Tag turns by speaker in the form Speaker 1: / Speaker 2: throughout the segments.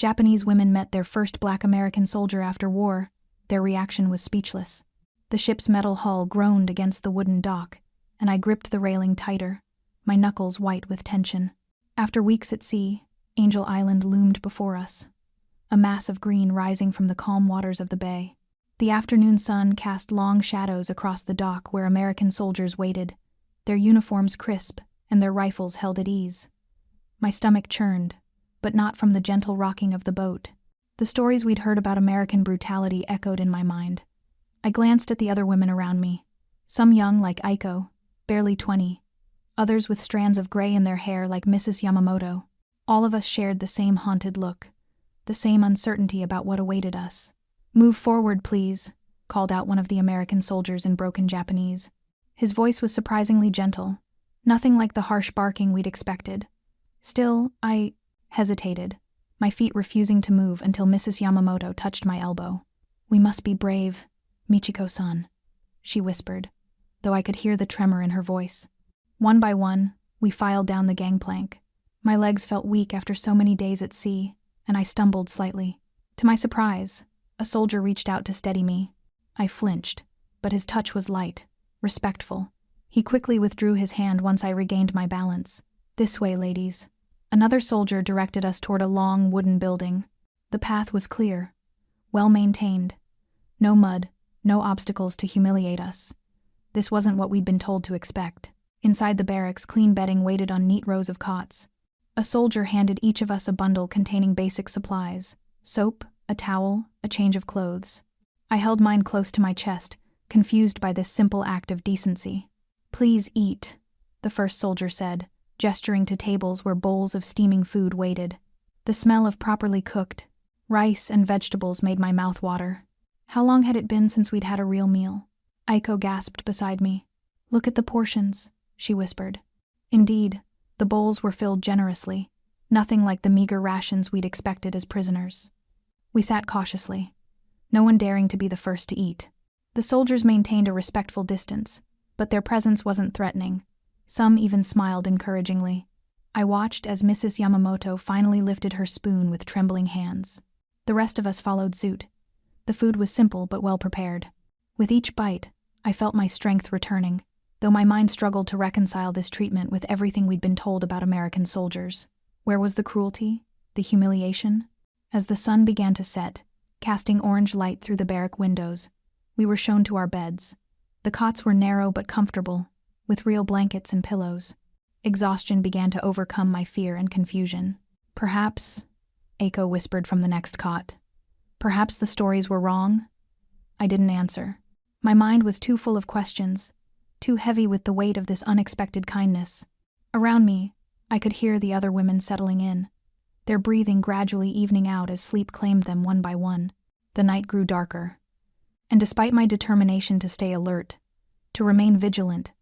Speaker 1: Japanese women met their first Black American soldier after war. Their reaction was speechless. The ship's metal hull groaned against the wooden dock, and I gripped the railing tighter, my knuckles white with tension. After weeks at sea, Angel Island loomed before us, a mass of green rising from the calm waters of the bay. The afternoon sun cast long shadows across the dock where American soldiers waited, their uniforms crisp and their rifles held at ease. My stomach churned, but not from the gentle rocking of the boat. The stories we'd heard about American brutality echoed in my mind. I glanced at the other women around me, some young like Aiko, barely 20, others with strands of gray in their hair like Mrs. Yamamoto. All of us shared the same haunted look, the same uncertainty about what awaited us. "Move forward, please," called out one of the American soldiers in broken Japanese. His voice was surprisingly gentle, nothing like the harsh barking we'd expected. Still, I hesitated, my feet refusing to move until Mrs. Yamamoto touched my elbow. "We must be brave, Michiko-san," she whispered, though I could hear the tremor in her voice. One by one, we filed down the gangplank. My legs felt weak after so many days at sea, and I stumbled slightly. To my surprise, a soldier reached out to steady me. I flinched, but his touch was light, respectful. He quickly withdrew his hand once I regained my balance. "This way, ladies." Another soldier directed us toward a long wooden building. The path was clear, well-maintained. No mud, no obstacles to humiliate us. This wasn't what we'd been told to expect. Inside the barracks, clean bedding waited on neat rows of cots. A soldier handed each of us a bundle containing basic supplies: soap, a towel, a change of clothes. I held mine close to my chest, confused by this simple act of decency. "Please eat," the first soldier said, gesturing to tables where bowls of steaming food waited. The smell of properly cooked rice and vegetables made my mouth water. How long had it been since we'd had a real meal? Aiko gasped beside me. "Look at the portions," she whispered. Indeed, the bowls were filled generously, nothing like the meager rations we'd expected as prisoners. We sat cautiously, no one daring to be the first to eat. The soldiers maintained a respectful distance, but their presence wasn't threatening. Some even smiled encouragingly. I watched as Mrs. Yamamoto finally lifted her spoon with trembling hands. The rest of us followed suit. The food was simple but well prepared. With each bite, I felt my strength returning, though my mind struggled to reconcile this treatment with everything we'd been told about American soldiers. Where was the cruelty? The humiliation? As the sun began to set, casting orange light through the barrack windows, we were shown to our beds. The cots were narrow but comfortable, with real blankets and pillows. Exhaustion began to overcome my fear and confusion. "Perhaps," Aiko whispered from the next cot. "Perhaps the stories were wrong?" I didn't answer. My mind was too full of questions, too heavy with the weight of this unexpected kindness. Around me, I could hear the other women settling in, their breathing gradually evening out as sleep claimed them one by one. The night grew darker, and despite my determination to stay alert, to remain vigilant,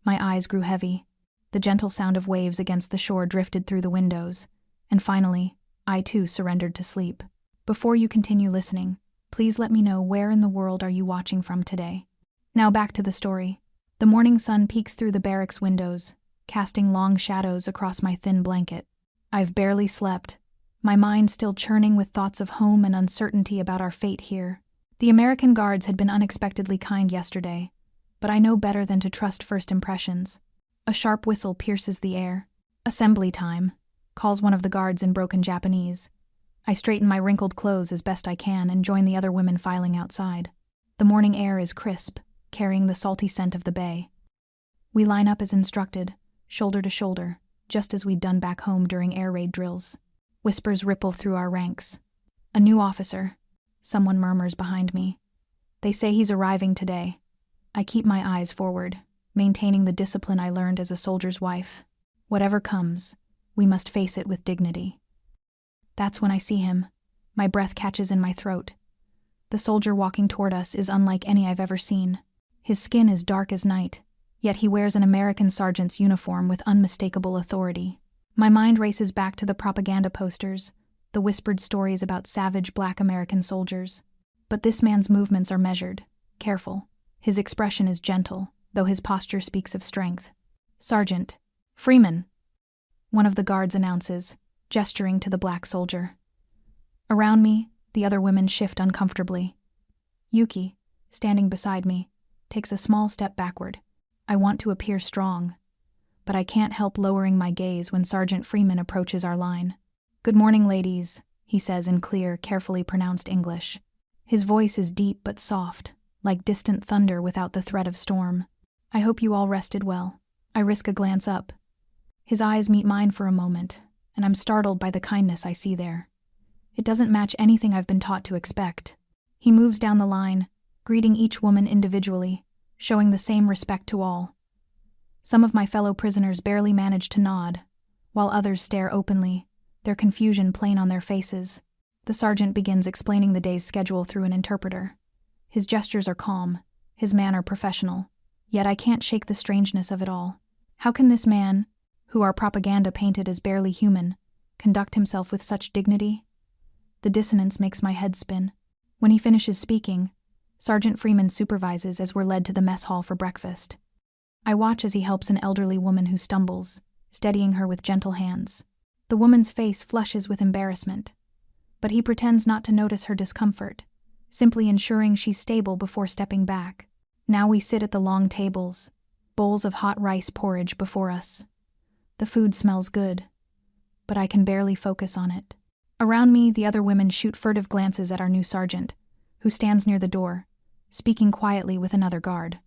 Speaker 1: my eyes grew heavy. The gentle sound of waves against the shore drifted through the windows, and finally, I too surrendered to sleep. "Before you continue listening, please let me know where in the world are you watching from today." Now back to the story. The morning sun peeks through the barracks windows, casting long shadows across my thin blanket. I've barely slept, my mind still churning with thoughts of home and uncertainty about our fate here. The American guards had been unexpectedly kind yesterday, but I know better than to trust first impressions. A sharp whistle pierces the air. "Assembly time," calls one of the guards in broken Japanese. I straighten my wrinkled clothes as best I can and join the other women filing outside. The morning air is crisp, carrying the salty scent of the bay. We line up as instructed, shoulder to shoulder, just as we'd done back home during air raid drills. Whispers ripple through our ranks. "A new officer," someone murmurs behind me. "They say he's arriving today." I keep my eyes forward, maintaining the discipline I learned as a soldier's wife. Whatever comes, we must face it with dignity. That's when I see him. My breath catches in my throat. The soldier walking toward us is unlike any I've ever seen. His skin is dark as night, yet he wears an American sergeant's uniform with unmistakable authority. My mind races back to the propaganda posters, the whispered stories about savage Black American soldiers. But this man's movements are measured, careful. His expression is gentle, though his posture speaks of strength. "Sergeant Freeman," one of the guards announces, gesturing to the black soldier. Around me, the other women shift uncomfortably. Yuki, standing beside me, takes a small step backward. I want to appear strong, but I can't help lowering my gaze when Sergeant Freeman approaches our line. "Good morning, ladies," he says in clear, carefully pronounced English. His voice is deep but soft, like distant thunder without the threat of storm. "I hope you all rested well." I risk a glance up. His eyes meet mine for a moment, and I'm startled by the kindness I see there. It doesn't match anything I've been taught to expect. He moves down the line, greeting each woman individually, showing the same respect to all. Some of my fellow prisoners barely manage to nod, while others stare openly, their confusion plain on their faces. The sergeant begins explaining the day's schedule through an interpreter. His gestures are calm, his manner professional, yet I can't shake the strangeness of it all. How can this man, who our propaganda painted as barely human, conduct himself with such dignity? The dissonance makes my head spin. When he finishes speaking, Sergeant Freeman supervises as we're led to the mess hall for breakfast. I watch as he helps an elderly woman who stumbles, steadying her with gentle hands. The woman's face flushes with embarrassment, but he pretends not to notice her discomfort, simply ensuring she's stable before stepping back. Now we sit at the long tables, bowls of hot rice porridge before us. The food smells good, but I can barely focus on it. Around me, the other women shoot furtive glances at our new sergeant, who stands near the door, speaking quietly with another guard.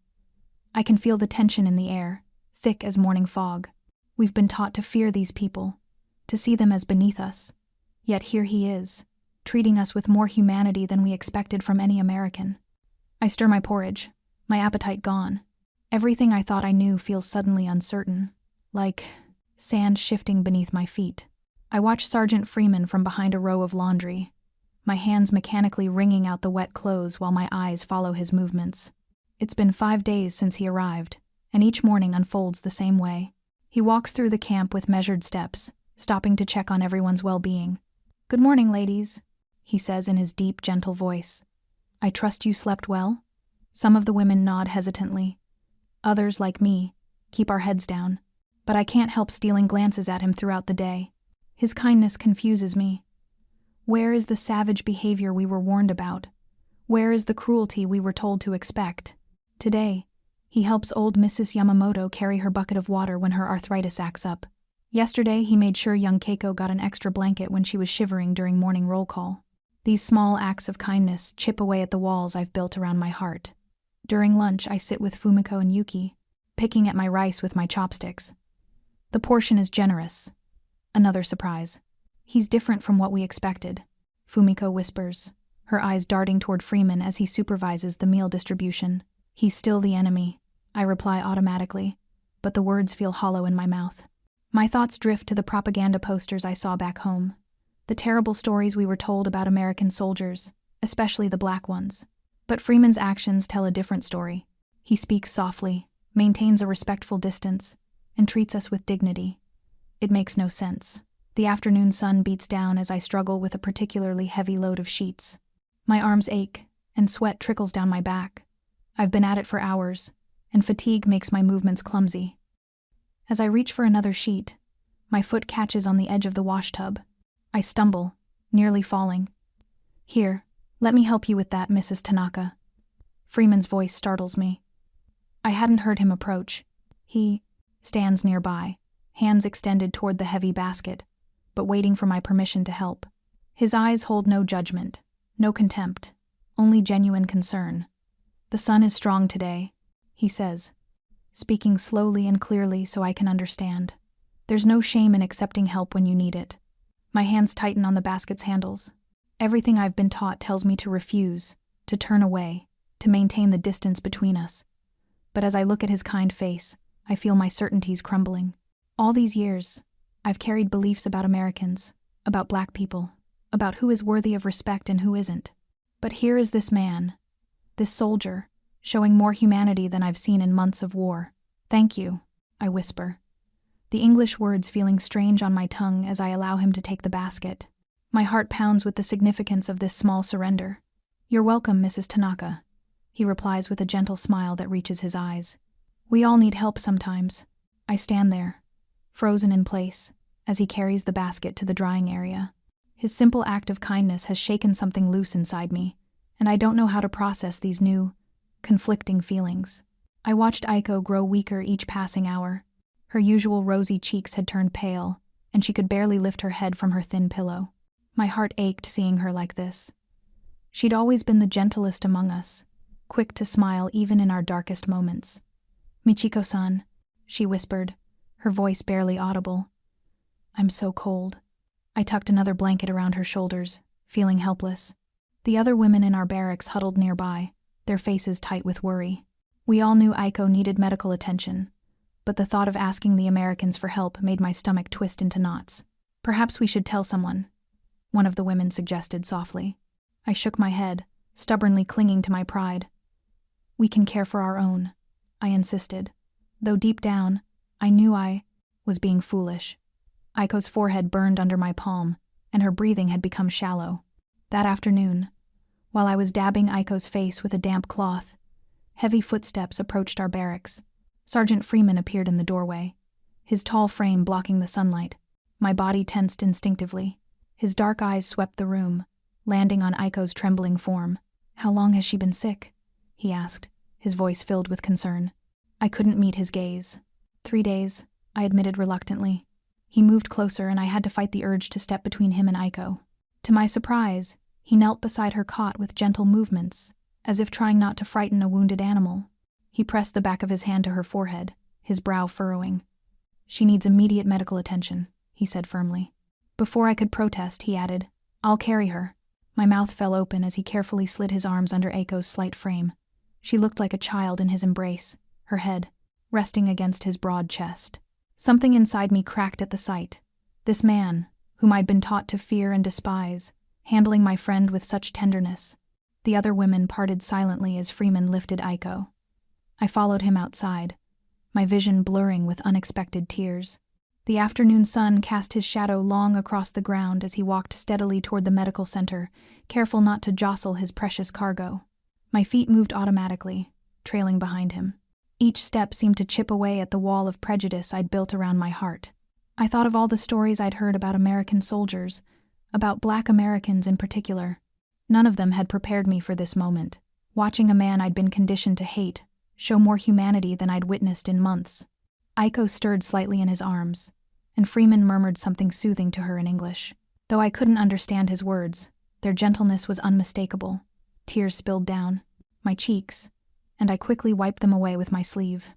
Speaker 1: I can feel the tension in the air, thick as morning fog. We've been taught to fear these people, to see them as beneath us. Yet here he is, treating us with more humanity than we expected from any American. I stir my porridge, my appetite gone. Everything I thought I knew feels suddenly uncertain, like sand shifting beneath my feet. I watch Sergeant Freeman from behind a row of laundry, my hands mechanically wringing out the wet clothes while my eyes follow his movements. It's been 5 days since he arrived, and each morning unfolds the same way. He walks through the camp with measured steps, stopping to check on everyone's well-being. "Good morning, ladies," he says in his deep, gentle voice. "I trust you slept well?" Some of the women nod hesitantly. Others, like me, keep our heads down, but I can't help stealing glances at him throughout the day. His kindness confuses me. Where is the savage behavior we were warned about? Where is the cruelty we were told to expect? Today, he helps old Mrs. Yamamoto carry her bucket of water when her arthritis acts up. Yesterday, he made sure young Keiko got an extra blanket when she was shivering during morning roll call. These small acts of kindness chip away at the walls I've built around my heart. During lunch, I sit with Fumiko and Yuki, picking at my rice with my chopsticks. The portion is generous. Another surprise. "He's different from what we expected," Fumiko whispers, her eyes darting toward Freeman as he supervises the meal distribution. "He's still the enemy," I reply automatically, but the words feel hollow in my mouth. My thoughts drift to the propaganda posters I saw back home, the terrible stories we were told about American soldiers, especially the black ones. But Freeman's actions tell a different story. He speaks softly, maintains a respectful distance, and treats us with dignity. It makes no sense. The afternoon sun beats down as I struggle with a particularly heavy load of sheets. My arms ache, and sweat trickles down my back. I've been at it for hours, and fatigue makes my movements clumsy. As I reach for another sheet, my foot catches on the edge of the washtub. I stumble, nearly falling. "Here, let me help you with that, Mrs. Tanaka." Freeman's voice startles me. I hadn't heard him approach. He stands nearby, hands extended toward the heavy basket, but waiting for my permission to help. His eyes hold no judgment, no contempt, only genuine concern. "The sun is strong today," he says, speaking slowly and clearly so I can understand. "There's no shame in accepting help when you need it." My hands tighten on the basket's handles. Everything I've been taught tells me to refuse, to turn away, to maintain the distance between us. But as I look at his kind face, I feel my certainties crumbling. All these years, I've carried beliefs about Americans, about black people, about who is worthy of respect and who isn't. But here is this man, this soldier, showing more humanity than I've seen in months of war. "Thank you," I whisper, the English words feeling strange on my tongue as I allow him to take the basket. My heart pounds with the significance of this small surrender. "You're welcome, Mrs. Tanaka," he replies with a gentle smile that reaches his eyes. "We all need help sometimes." I stand there, frozen in place, as he carries the basket to the drying area. His simple act of kindness has shaken something loose inside me, and I don't know how to process these new, conflicting feelings. I watched Aiko grow weaker each passing hour. Her usual rosy cheeks had turned pale, and she could barely lift her head from her thin pillow. My heart ached seeing her like this. She'd always been the gentlest among us, quick to smile even in our darkest moments. "Michiko-san," she whispered, her voice barely audible. "I'm so cold." I tucked another blanket around her shoulders, feeling helpless. The other women in our barracks huddled nearby, their faces tight with worry. We all knew Aiko needed medical attention, but the thought of asking the Americans for help made my stomach twist into knots. "Perhaps we should tell someone," one of the women suggested softly. I shook my head, stubbornly clinging to my pride. "We can care for our own," I insisted, though deep down, I knew I was being foolish. Aiko's forehead burned under my palm, and her breathing had become shallow. That afternoon, while I was dabbing Aiko's face with a damp cloth, heavy footsteps approached our barracks. Sergeant Freeman appeared in the doorway, his tall frame blocking the sunlight. My body tensed instinctively. His dark eyes swept the room, landing on Aiko's trembling form. "How long has she been sick?" he asked, his voice filled with concern. I couldn't meet his gaze. 3 days, I admitted reluctantly. He moved closer, and I had to fight the urge to step between him and Aiko. To my surprise, he knelt beside her cot with gentle movements, as if trying not to frighten a wounded animal. He pressed the back of his hand to her forehead, his brow furrowing. "She needs immediate medical attention," he said firmly. Before I could protest, he added, "I'll carry her." My mouth fell open as he carefully slid his arms under Aiko's slight frame. She looked like a child in his embrace, her head resting against his broad chest. Something inside me cracked at the sight. This man, whom I'd been taught to fear and despise, handling my friend with such tenderness. The other women parted silently as Freeman lifted Aiko. I followed him outside, my vision blurring with unexpected tears. The afternoon sun cast his shadow long across the ground as he walked steadily toward the medical center, careful not to jostle his precious cargo. My feet moved automatically, trailing behind him. Each step seemed to chip away at the wall of prejudice I'd built around my heart. I thought of all the stories I'd heard about American soldiers, about Black Americans in particular. None of them had prepared me for this moment, watching a man I'd been conditioned to hate show more humanity than I'd witnessed in months. Aiko stirred slightly in his arms, and Freeman murmured something soothing to her in English. Though I couldn't understand his words, their gentleness was unmistakable. Tears spilled down my cheeks, and I quickly wiped them away with my sleeve.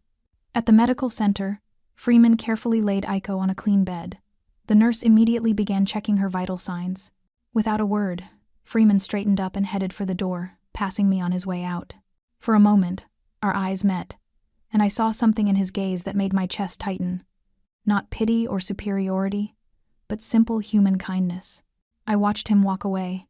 Speaker 1: At the medical center, Freeman carefully laid Aiko on a clean bed. The nurse immediately began checking her vital signs. Without a word, Freeman straightened up and headed for the door, passing me on his way out. For a moment, our eyes met, and I saw something in his gaze that made my chest tighten. Not pity or superiority, but simple human kindness. I watched him walk away,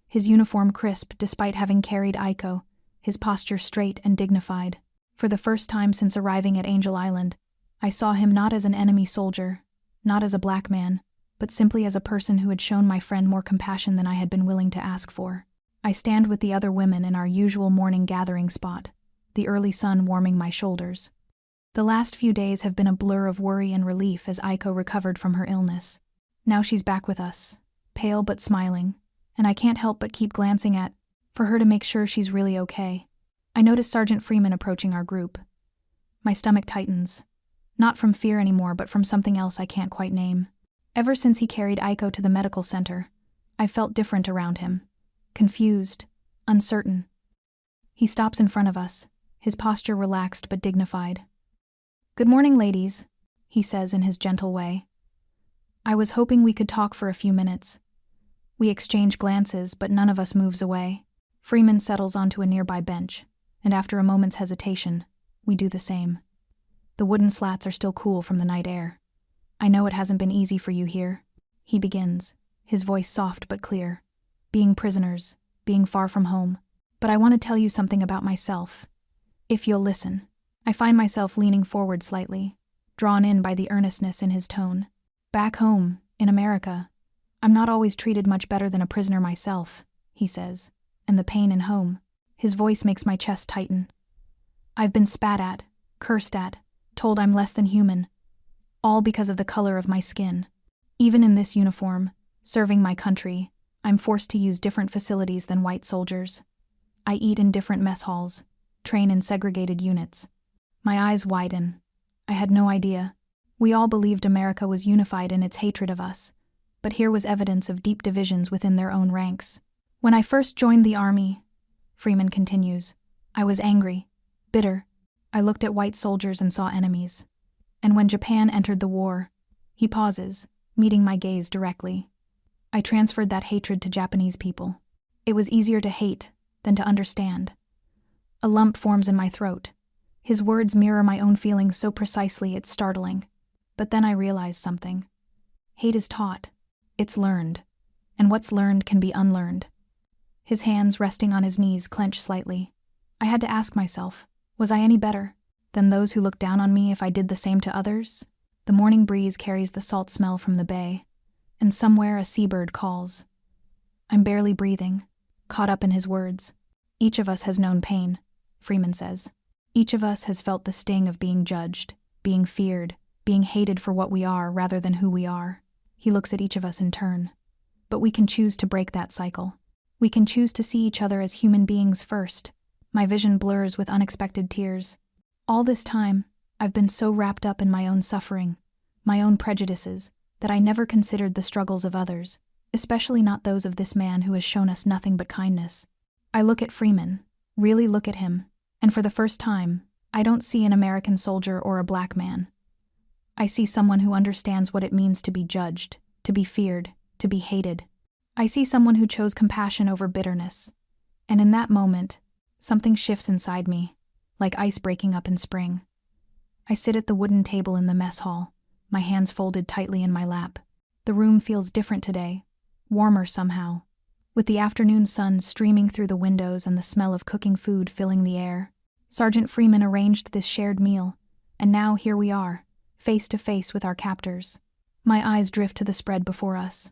Speaker 1: his uniform crisp despite having carried Aiko, his posture straight and dignified. For the first time since arriving at Angel Island, I saw him not as an enemy soldier, not as a black man, but simply as a person who had shown my friend more compassion than I had been willing to ask for. I stand with the other women in our usual morning gathering spot, the early sun warming my shoulders. The last few days have been a blur of worry and relief as Aiko recovered from her illness. Now she's back with us, pale but smiling, and I can't help but keep glancing at for her to make sure she's really okay. I notice Sergeant Freeman approaching our group. My stomach tightens, not from fear anymore, but from something else I can't quite name. Ever since he carried Aiko to the medical center, I've felt different around him, confused, uncertain. He stops in front of us, his posture relaxed but dignified. "Good morning, ladies," he says in his gentle way. "I was hoping we could talk for a few minutes." We exchange glances, but none of us moves away. Freeman settles onto a nearby bench, and after a moment's hesitation, we do the same. The wooden slats are still cool from the night air. "I know it hasn't been easy for you here," he begins, his voice soft but clear. "Being prisoners, being far from home. But I want to tell you something about myself. If you'll listen." I find myself leaning forward slightly, drawn in by the earnestness in his tone. "Back home, in America, I'm not always treated much better than a prisoner myself," he says, "and the pain in home." His voice makes my chest tighten. "I've been spat at, cursed at, told I'm less than human, all because of the color of my skin. Even in this uniform, Serving my country, I'm forced to use different facilities than white soldiers. I eat in different mess halls, train in segregated units. My eyes widen. I had no idea. We all believed America was unified in its hatred of us, but here was evidence of deep divisions within their own ranks. When I first joined the army, Freeman continues, I was angry, bitter. I looked at white soldiers and saw enemies. And when Japan entered the war, he pauses, meeting my gaze directly. I transferred that hatred to Japanese people. It was easier to hate than to understand. A lump forms in my throat. His words mirror my own feelings so precisely it's startling. But then I realize something. Hate is taught. It's learned. And what's learned can be unlearned. His hands resting on his knees clench slightly. I had to ask myself, was I any better than those who looked down on me if I did the same to others? The morning breeze carries the salt smell from the bay, and somewhere a seabird calls. I'm barely breathing, caught up in his words. Each of us has known pain, Freeman says. Each of us has felt the sting of being judged, being feared, being hated for what we are rather than who we are. He looks at each of us in turn. But we can choose to break that cycle. We can choose to see each other as human beings first. My vision blurs with unexpected tears. All this time, I've been so wrapped up in my own suffering, my own prejudices, that I never considered the struggles of others, especially not those of this man who has shown us nothing but kindness. I look at Freeman, really look at him, and for the first time, I don't see an American soldier or a black man. I see someone who understands what it means to be judged, to be feared, to be hated. I see someone who chose compassion over bitterness. And in that moment, something shifts inside me, like ice breaking up in spring. I sit at the wooden table in the mess hall, my hands folded tightly in my lap. The room feels different today, warmer somehow, with the afternoon sun streaming through the windows and the smell of cooking food filling the air. Sergeant Freeman arranged this shared meal, and now here we are, face to face with our captors. My eyes drift to the spread before us.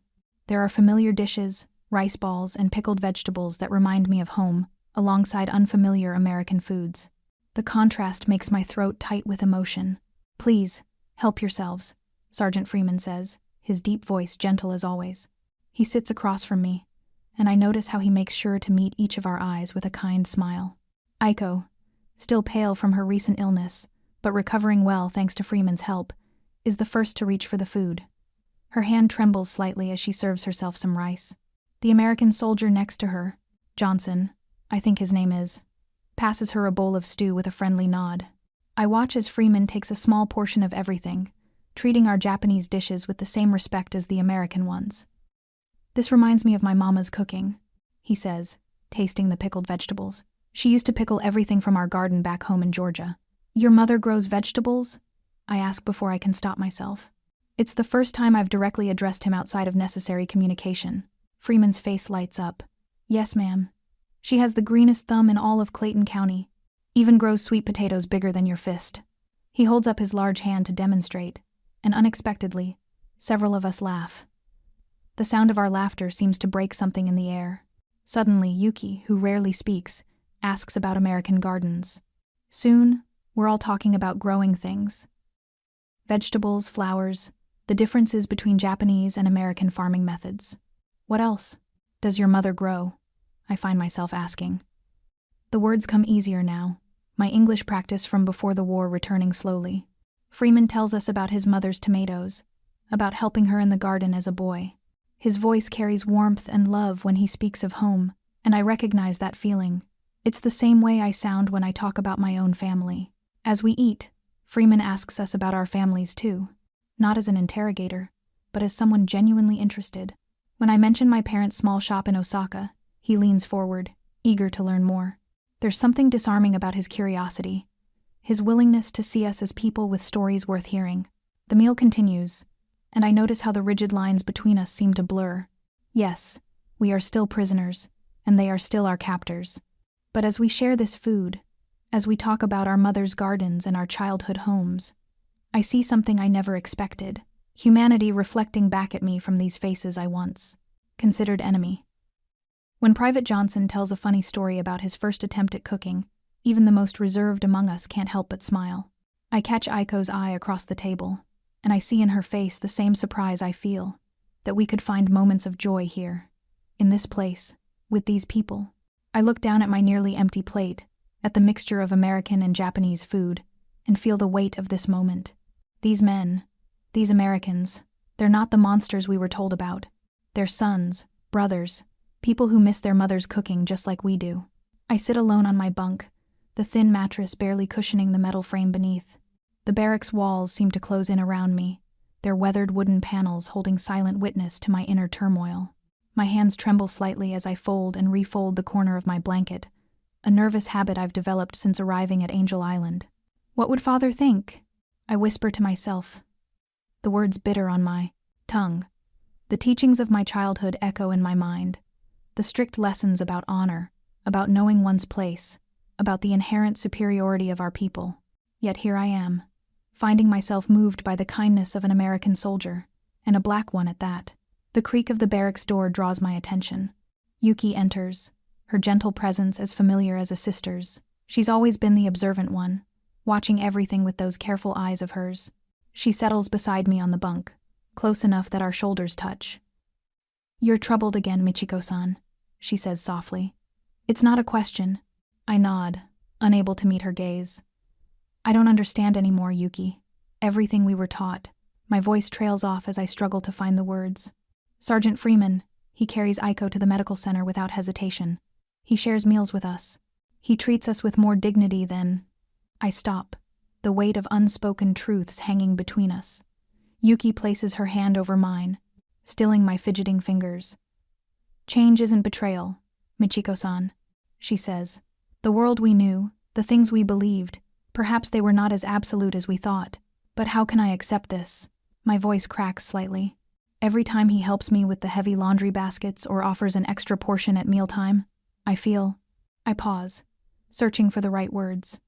Speaker 1: There are familiar dishes, rice balls, and pickled vegetables that remind me of home, alongside unfamiliar American foods. The contrast makes my throat tight with emotion. Please, help yourselves, Sergeant Freeman says, his deep voice gentle as always. He sits across from me, and I notice how he makes sure to meet each of our eyes with a kind smile. Aiko, still pale from her recent illness, but recovering well thanks to Freeman's help, is the first to reach for the food. Her hand trembles slightly as she serves herself some rice. The American soldier next to her, Johnson, I think his name is, passes her a bowl of stew with a friendly nod. I watch as Freeman takes a small portion of everything, treating our Japanese dishes with the same respect as the American ones. This reminds me of my mama's cooking, he says, tasting the pickled vegetables. She used to pickle everything from our garden back home in Georgia. Your mother grows vegetables? I ask before I can stop myself. It's the first time I've directly addressed him outside of necessary communication. Freeman's face lights up. Yes, ma'am. She has the greenest thumb in all of Clayton County. Even grows sweet potatoes bigger than your fist. He holds up his large hand to demonstrate, and unexpectedly, several of us laugh. The sound of our laughter seems to break something in the air. Suddenly, Yuki, who rarely speaks, asks about American gardens. Soon, we're all talking about growing things. Vegetables, flowers, the differences between Japanese and American farming methods. What else does your mother grow? I find myself asking. The words come easier now, my English practice from before the war returning slowly. Freeman tells us about his mother's tomatoes, about helping her in the garden as a boy. His voice carries warmth and love when he speaks of home, and I recognize that feeling. It's the same way I sound when I talk about my own family. As we eat, Freeman asks us about our families too, not as an interrogator, but as someone genuinely interested. When I mention my parents' small shop in Osaka, he leans forward, eager to learn more. There's something disarming about his curiosity, his willingness to see us as people with stories worth hearing. The meal continues, and I notice how the rigid lines between us seem to blur. Yes, we are still prisoners, and they are still our captors. But as we share this food, as we talk about our mother's gardens and our childhood homes, I see something I never expected, humanity reflecting back at me from these faces I once considered enemy. When Private Johnson tells a funny story about his first attempt at cooking, even the most reserved among us can't help but smile. I catch Aiko's eye across the table, and I see in her face the same surprise I feel, that we could find moments of joy here, in this place, with these people. I look down at my nearly empty plate, at the mixture of American and Japanese food, and feel the weight of this moment. These men, these Americans, they're not the monsters we were told about. They're sons, brothers, people who miss their mother's cooking just like we do. I sit alone on my bunk, the thin mattress barely cushioning the metal frame beneath. The barracks walls seem to close in around me, their weathered wooden panels holding silent witness to my inner turmoil. My hands tremble slightly as I fold and refold the corner of my blanket, a nervous habit I've developed since arriving at Angel Island. What would Father think? I whisper to myself, the words bitter on my tongue. The teachings of my childhood echo in my mind, the strict lessons about honor, about knowing one's place, about the inherent superiority of our people. Yet here I am, finding myself moved by the kindness of an American soldier, and a black one at that. The creak of the barracks door draws my attention. Yuki enters, her gentle presence as familiar as a sister's. She's always been the observant one, watching everything with those careful eyes of hers. She settles beside me on the bunk, close enough that our shoulders touch. "You're troubled again, Michiko-san," she says softly. "It's not a question." I nod, unable to meet her gaze. "I don't understand anymore, Yuki. Everything we were taught." My voice trails off as I struggle to find the words. "Sergeant Freeman, he carries Aiko to the medical center without hesitation. He shares meals with us. He treats us with more dignity than—" I stop, the weight of unspoken truths hanging between us. Yuki places her hand over mine, stilling my fidgeting fingers. "Change isn't betrayal, Michiko-san," she says. "The world we knew, the things we believed, perhaps they were not as absolute as we thought. But how can I accept this?" My voice cracks slightly. Every time he helps me with the heavy laundry baskets or offers an extra portion at mealtime, I pause, searching for the right words.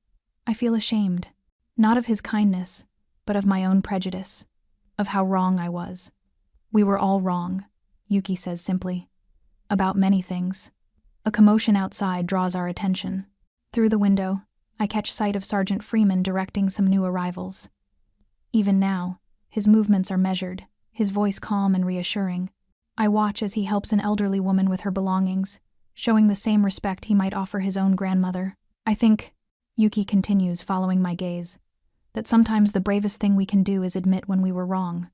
Speaker 1: I feel ashamed, not of his kindness, but of my own prejudice, of how wrong I was. "We were all wrong," Yuki says simply. "About many things." A commotion outside draws our attention. Through the window, I catch sight of Sergeant Freeman directing some new arrivals. Even now, his movements are measured, his voice calm and reassuring. I watch as he helps an elderly woman with her belongings, showing the same respect he might offer his own grandmother. "I think," Yuki continues, following my gaze, "that sometimes the bravest thing we can do is admit when we were wrong,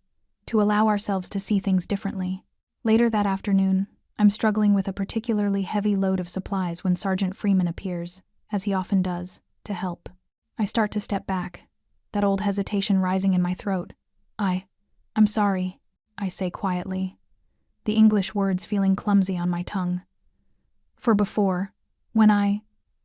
Speaker 1: to allow ourselves to see things differently." Later that afternoon, I'm struggling with a particularly heavy load of supplies when Sergeant Freeman appears, as he often does, to help. I start to step back, that old hesitation rising in my throat. I'm sorry," I say quietly, the English words feeling clumsy on my tongue. For before, when I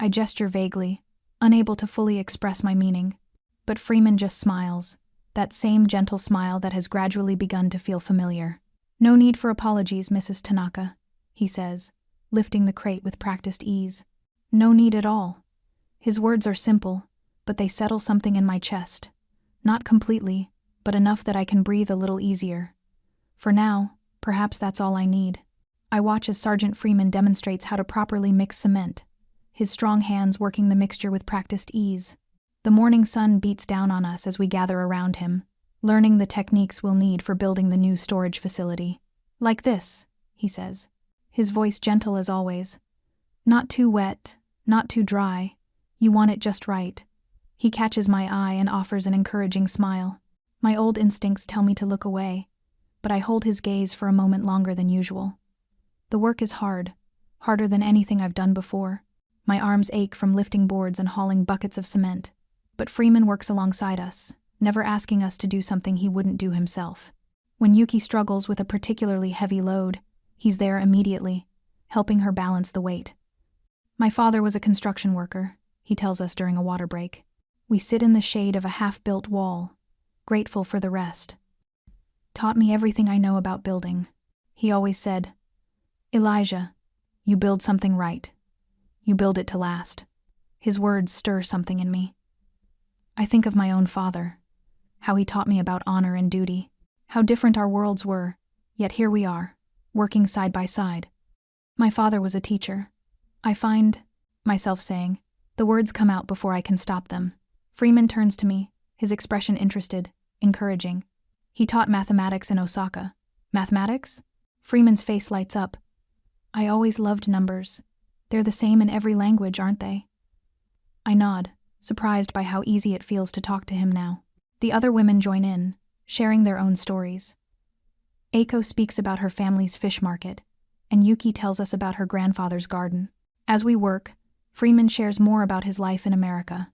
Speaker 1: gesture vaguely, unable to fully express my meaning. But Freeman just smiles, that same gentle smile that has gradually begun to feel familiar. "No need for apologies, Mrs. Tanaka," he says, lifting the crate with practiced ease. "No need at all." His words are simple, but they settle something in my chest. Not completely, but enough that I can breathe a little easier. For now, perhaps that's all I need. I watch as Sergeant Freeman demonstrates how to properly mix cement, his strong hands working the mixture with practiced ease. The morning sun beats down on us as we gather around him, learning the techniques we'll need for building the new storage facility. "Like this," he says, his voice gentle as always. "Not too wet, not too dry. You want it just right." He catches my eye and offers an encouraging smile. My old instincts tell me to look away, but I hold his gaze for a moment longer than usual. The work is hard, harder than anything I've done before. My arms ache from lifting boards and hauling buckets of cement, but Freeman works alongside us, never asking us to do something he wouldn't do himself. When Yuki struggles with a particularly heavy load, he's there immediately, helping her balance the weight. "My father was a construction worker," he tells us during a water break. We sit in the shade of a half-built wall, grateful for the rest. "Taught me everything I know about building." He always said, "Elijah, you build something right. You build it to last." His words stir something in me. I think of my own father, how he taught me about honor and duty, how different our worlds were, yet here we are, working side by side. "My father was a teacher." I find myself saying. The words come out before I can stop them. Freeman turns to me, his expression interested, encouraging. "He taught mathematics in Osaka. Mathematics? Freeman's face lights up. I always loved numbers. They're the same in every language, aren't they? I nod, surprised by how easy it feels to talk to him now. The other women join in, sharing their own stories. Eiko speaks about her family's fish market, and Yuki tells us about her grandfather's garden. As we work, Freeman shares more about his life in America.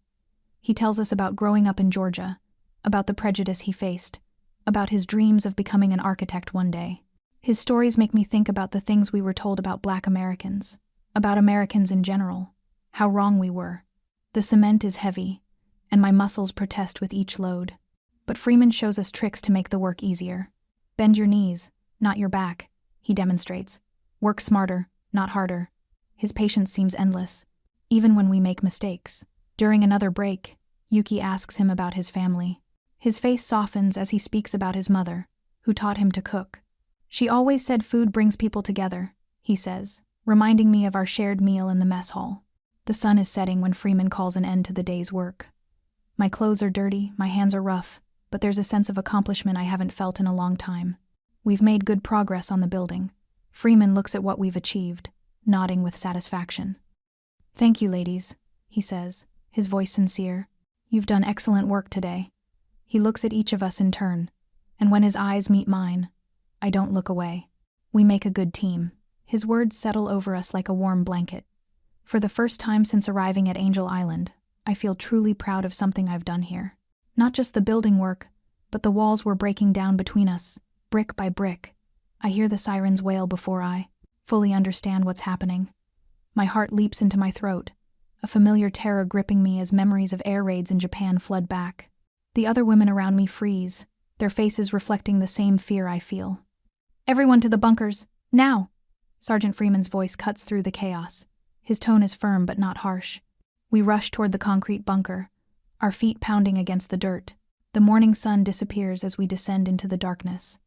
Speaker 1: He tells us about growing up in Georgia, about the prejudice he faced, about his dreams of becoming an architect one day. His stories make me think about the things we were told about Black Americans, about Americans in general, how wrong we were. The cement is heavy, and my muscles protest with each load. But Freeman shows us tricks to make the work easier. Bend your knees, not your back, he demonstrates. Work smarter, not harder. His patience seems endless, even when we make mistakes. During another break, Yuki asks him about his family. His face softens as he speaks about his mother, who taught him to cook. She always said food brings people together, he says, reminding me of our shared meal in the mess hall. The sun is setting when Freeman calls an end to the day's work. My clothes are dirty, my hands are rough, but there's a sense of accomplishment I haven't felt in a long time. We've made good progress on the building. Freeman looks at what we've achieved, nodding with satisfaction. Thank you, ladies, he says, his voice sincere. You've done excellent work today. He looks at each of us in turn, and when his eyes meet mine, I don't look away. We make a good team. His words settle over us like a warm blanket. For the first time since arriving at Angel Island, I feel truly proud of something I've done here. Not just the building work, but the walls were breaking down between us, brick by brick. I hear the sirens wail before I fully understand what's happening. My heart leaps into my throat, a familiar terror gripping me as memories of air raids in Japan flood back. The other women around me freeze, their faces reflecting the same fear I feel. Everyone to the bunkers, now! Sergeant Freeman's voice cuts through the chaos. His tone is firm but not harsh. We rush toward the concrete bunker, our feet pounding against the dirt. The morning sun disappears as we descend into the darkness.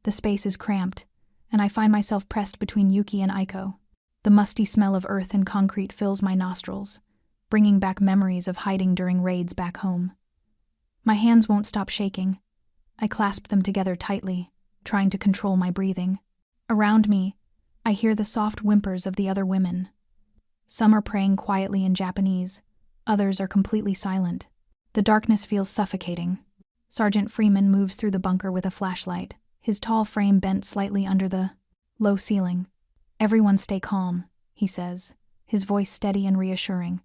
Speaker 1: The space is cramped, and I find myself pressed between Yuki and Eiko. The musty smell of earth and concrete fills my nostrils, bringing back memories of hiding during raids back home. My hands won't stop shaking. I clasp them together tightly, trying to control my breathing. Around me, I hear the soft whimpers of the other women. Some are praying quietly in Japanese, others are completely silent. The darkness feels suffocating. Sergeant Freeman moves through the bunker with a flashlight, his tall frame bent slightly under the low ceiling. Everyone stay calm, he says, his voice steady and reassuring.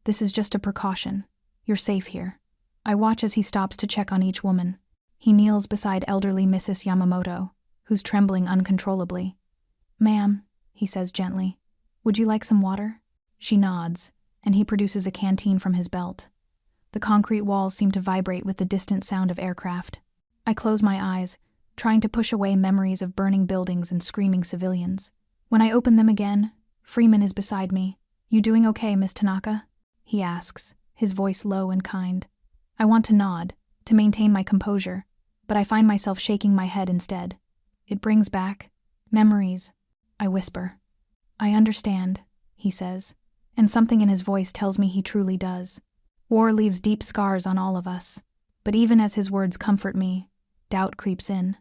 Speaker 1: This is just a precaution. You're safe here. I watch as he stops to check on each woman. He kneels beside elderly Mrs. Yamamoto, who's trembling uncontrollably. Ma'am, he says gently, would you like some water? She nods, and he produces a canteen from his belt. The concrete walls seem to vibrate with the distant sound of aircraft. I close my eyes, trying to push away memories of burning buildings and screaming civilians. When I open them again, Freeman is beside me. You doing okay, Miss Tanaka? He asks, his voice low and kind. I want to nod, to maintain my composure, but I find myself shaking my head instead. It brings back memories, I whisper. I understand, he says, and something in his voice tells me he truly does. War leaves deep scars on all of us, but even as his words comfort me, doubt creeps in.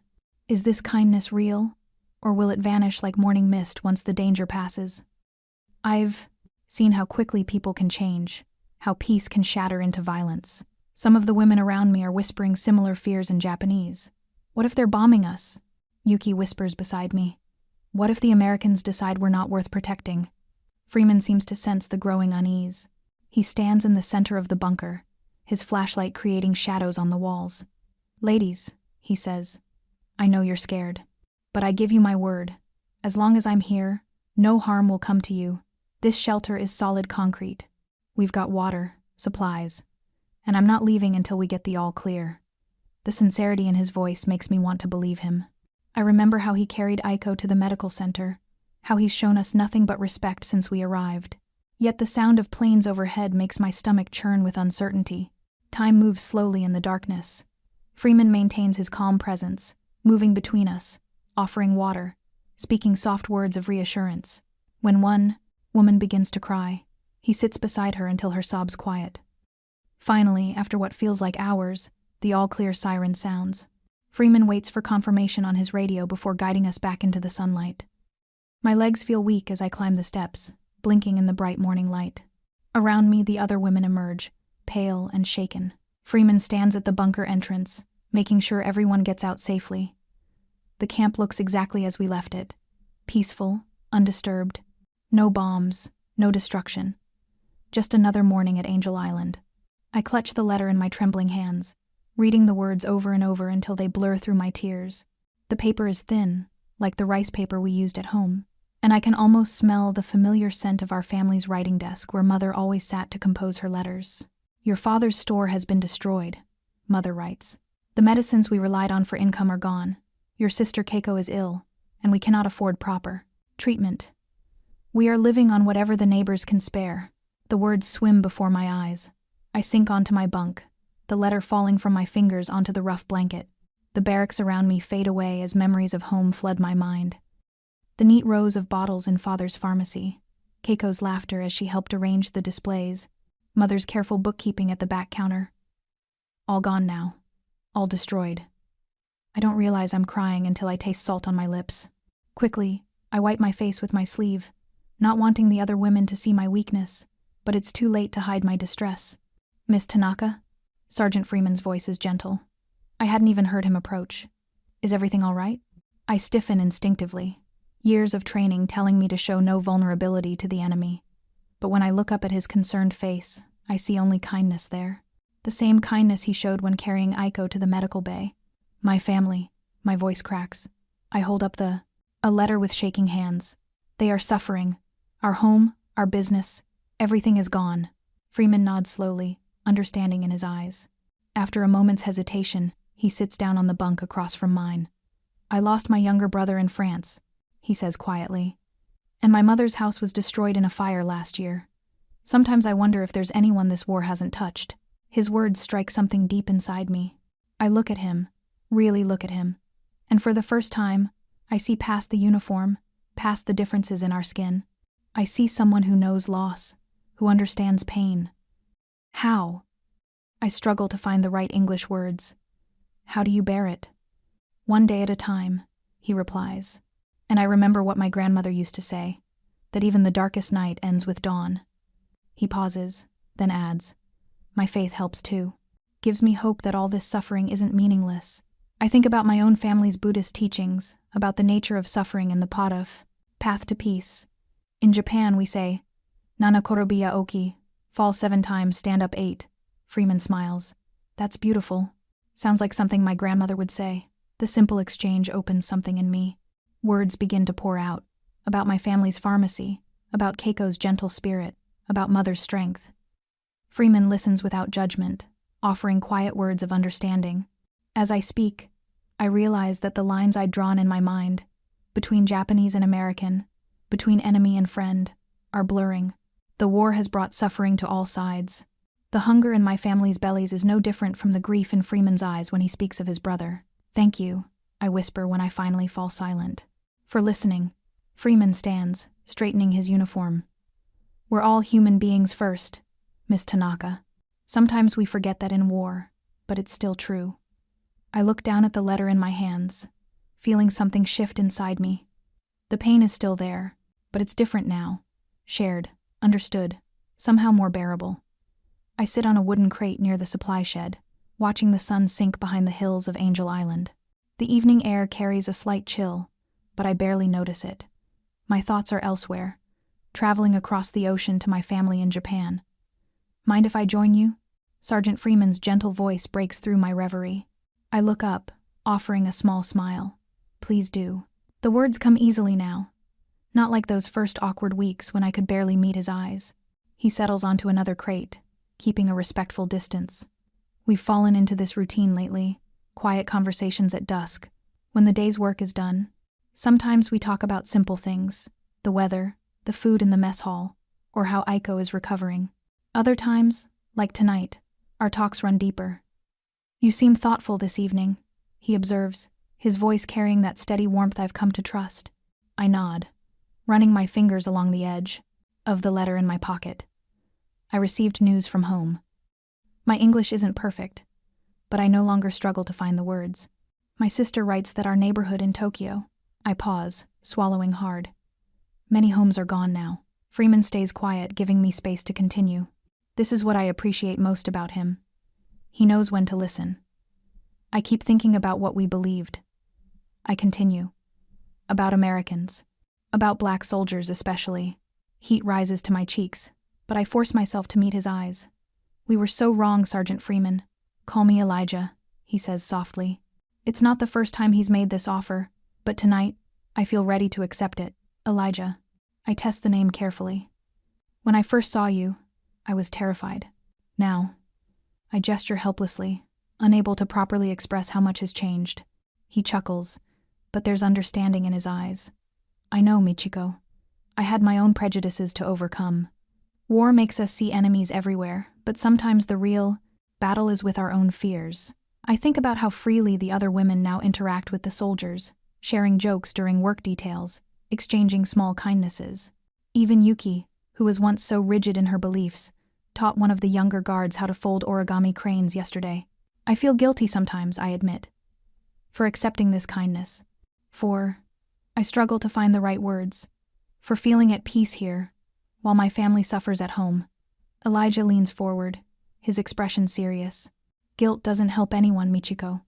Speaker 1: Is this kindness real, or will it vanish like morning mist once the danger passes? I've seen how quickly people can change, how peace can shatter into violence. Some of the women around me are whispering similar fears in Japanese. What if they're bombing us? Yuki whispers beside me. What if the Americans decide we're not worth protecting? Freeman seems to sense the growing unease. He stands in the center of the bunker, his flashlight creating shadows on the walls. Ladies, he says, I know you're scared, but I give you my word. As long as I'm here, no harm will come to you. This shelter is solid concrete. We've got water, supplies, and I'm not leaving until we get the all clear. The sincerity in his voice makes me want to believe him. I remember how he carried Eiko to the medical center, how he's shown us nothing but respect since we arrived. Yet the sound of planes overhead makes my stomach churn with uncertainty. Time moves slowly in the darkness. Freeman maintains his calm presence, moving between us, offering water, speaking soft words of reassurance. When one woman begins to cry, he sits beside her until her sobs quiet. Finally, after what feels like hours, the all-clear siren sounds. Freeman waits for confirmation on his radio before guiding us back into the sunlight. My legs feel weak as I climb the steps, blinking in the bright morning light. Around me, the other women emerge, pale and shaken. Freeman stands at the bunker entrance, making sure everyone gets out safely. The camp looks exactly as we left it. Peaceful, undisturbed. No bombs, no destruction. Just another morning at Angel Island. I clutch the letter in my trembling hands, reading the words over and over until they blur through my tears. The paper is thin, like the rice paper we used at home, and I can almost smell the familiar scent of our family's writing desk where Mother always sat to compose her letters. "Your father's store has been destroyed," Mother writes. "The medicines we relied on for income are gone. Your sister Keiko is ill, and we cannot afford proper treatment. We are living on whatever the neighbors can spare." The words swim before my eyes. I sink onto my bunk, the letter falling from my fingers onto the rough blanket. The barracks around me fade away as memories of home flood my mind. The neat rows of bottles in Father's pharmacy, Keiko's laughter as she helped arrange the displays, Mother's careful bookkeeping at the back counter. All gone now. All destroyed. I don't realize I'm crying until I taste salt on my lips. Quickly, I wipe my face with my sleeve, not wanting the other women to see my weakness, but it's too late to hide my distress. "Miss Tanaka?" Sergeant Freeman's voice is gentle. I hadn't even heard him approach. "Is everything all right?" I stiffen instinctively, years of training telling me to show no vulnerability to the enemy. But when I look up at his concerned face, I see only kindness there. The same kindness he showed when carrying Aiko to the medical bay. "My family," my voice cracks. I hold up a letter with shaking hands. "They are suffering. Our home, our business, everything is gone." Freeman nods slowly, understanding in his eyes. After a moment's hesitation, he sits down on the bunk across from mine. "I lost my younger brother in France," he says quietly. "And my mother's house was destroyed in a fire last year. Sometimes I wonder if there's anyone this war hasn't touched." His words strike something deep inside me. I look at him, really look at him, and for the first time, I see past the uniform, past the differences in our skin. I see someone who knows loss, who understands pain. "How?" I struggle to find the right English words. "How do you bear it?" "One day at a time," he replies. And I remember what my grandmother used to say, that even the darkest night ends with dawn. He pauses, then adds, "My faith helps too. Gives me hope that all this suffering isn't meaningless. I think about my own family's Buddhist teachings, about the nature of suffering and the path to peace. In Japan we say, "Nana korobiya oki," fall 7 times, stand up 8. Freeman smiles. "That's beautiful." Sounds like something my grandmother would say. The simple exchange opens something in me. Words begin to pour out, about my family's pharmacy, about Keiko's gentle spirit, about Mother's strength. Freeman listens without judgment, offering quiet words of understanding. As I speak, I realize that the lines I'd drawn in my mind, between Japanese and American, between enemy and friend, are blurring. The war has brought suffering to all sides. The hunger in my family's bellies is no different from the grief in Freeman's eyes when he speaks of his brother. "Thank you," I whisper when I finally fall silent. "For listening." Freeman stands, straightening his uniform. "We're all human beings first, Miss Tanaka. Sometimes we forget that in war, but it's still true." I look down at the letter in my hands, feeling something shift inside me. The pain is still there, but it's different now. Shared, understood, somehow more bearable. I sit on a wooden crate near the supply shed, watching the sun sink behind the hills of Angel Island. The evening air carries a slight chill, but I barely notice it. My thoughts are elsewhere, traveling across the ocean to my family in Japan. "Mind if I join you?" Sergeant Freeman's gentle voice breaks through my reverie. I look up, offering a small smile. "Please do." The words come easily now, not like those first awkward weeks when I could barely meet his eyes. He settles onto another crate, keeping a respectful distance. We've fallen into this routine lately, quiet conversations at dusk, when the day's work is done. Sometimes we talk about simple things, the weather, the food in the mess hall, or how Aiko is recovering. Other times, like tonight, our talks run deeper. "You seem thoughtful this evening," he observes, his voice carrying that steady warmth I've come to trust. I nod, running my fingers along the edge of the letter in my pocket. I received news from home. My English isn't perfect, but I no longer struggle to find the words. My sister writes that our neighborhood in Tokyo. I pause, swallowing hard. Many homes are gone now. Freeman stays quiet, giving me space to continue. This is what I appreciate most about him. He knows when to listen. I keep thinking about what we believed. I continue. About Americans. About black soldiers especially. Heat rises to my cheeks, but I force myself to meet his eyes. We were so wrong, Sergeant Freeman. Call me Elijah, he says softly. It's not the first time he's made this offer, but tonight, I feel ready to accept it. Elijah. I test the name carefully. When I first saw you, I was terrified. Now, I gesture helplessly, unable to properly express how much has changed. He chuckles, but there's understanding in his eyes. I know, Michiko. I had my own prejudices to overcome. War makes us see enemies everywhere, but sometimes the real battle is with our own fears. I think about how freely the other women now interact with the soldiers, sharing jokes during work details, exchanging small kindnesses. Even Yuki, who was once so rigid in her beliefs, taught one of the younger guards how to fold origami cranes yesterday. I feel guilty sometimes, I admit, for accepting this kindness. I struggle to find the right words. For feeling at peace here, while my family suffers at home. Elijah leans forward, his expression serious. Guilt doesn't help anyone, Michiko.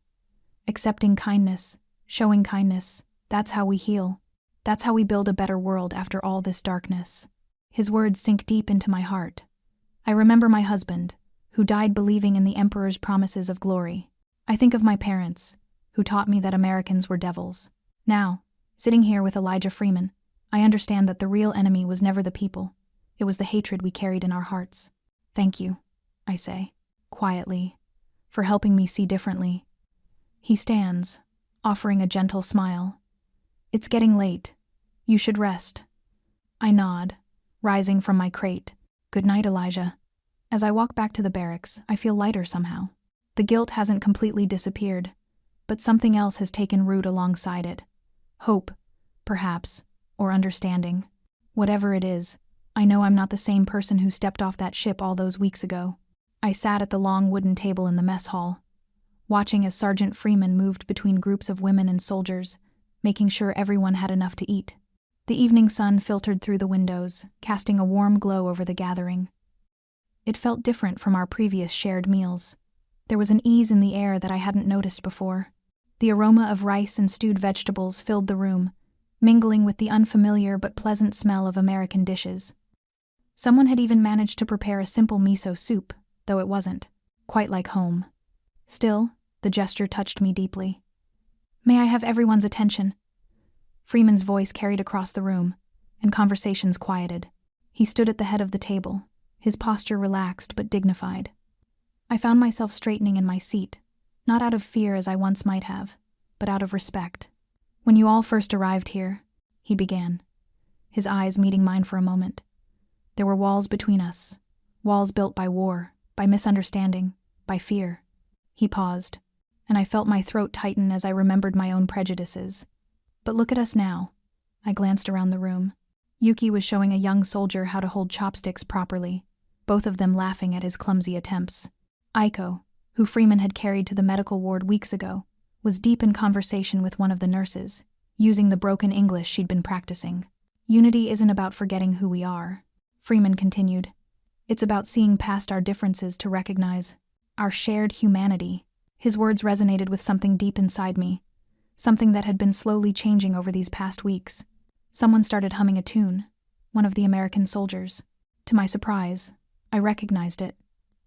Speaker 1: Accepting kindness, showing kindness, that's how we heal. That's how we build a better world after all this darkness. His words sink deep into my heart. I remember my husband, who died believing in the Emperor's promises of glory. I think of my parents, who taught me that Americans were devils. Now, sitting here with Elijah Freeman, I understand that the real enemy was never the people. It was the hatred we carried in our hearts. Thank you, I say, quietly, for helping me see differently. He stands, offering a gentle smile. It's getting late. You should rest. I nod, rising from my crate. Good night, Elijah. As I walk back to the barracks, I feel lighter somehow. The guilt hasn't completely disappeared, but something else has taken root alongside it. Hope, perhaps, or understanding. Whatever it is, I know I'm not the same person who stepped off that ship all those weeks ago. I sat at the long wooden table in the mess hall, watching as Sergeant Freeman moved between groups of women and soldiers, making sure everyone had enough to eat. The evening sun filtered through the windows, casting a warm glow over the gathering. It felt different from our previous shared meals. There was an ease in the air that I hadn't noticed before. The aroma of rice and stewed vegetables filled the room, mingling with the unfamiliar but pleasant smell of American dishes. Someone had even managed to prepare a simple miso soup, though it wasn't quite like home. Still, the gesture touched me deeply. May I have everyone's attention? Freeman's voice carried across the room, and conversations quieted. He stood at the head of the table, his posture relaxed but dignified. I found myself straightening in my seat, not out of fear as I once might have, but out of respect. When you all first arrived here, he began, his eyes meeting mine for a moment. There were walls between us, walls built by war, by misunderstanding, by fear. He paused, and I felt my throat tighten as I remembered my own prejudices. But look at us now. I glanced around the room. Yuki was showing a young soldier how to hold chopsticks properly, both of them laughing at his clumsy attempts. Aiko, who Freeman had carried to the medical ward weeks ago, was deep in conversation with one of the nurses, using the broken English she'd been practicing. Unity isn't about forgetting who we are, Freeman continued. It's about seeing past our differences to recognize our shared humanity. His words resonated with something deep inside me, something that had been slowly changing over these past weeks. Someone started humming a tune, one of the American soldiers. To my surprise, I recognized it.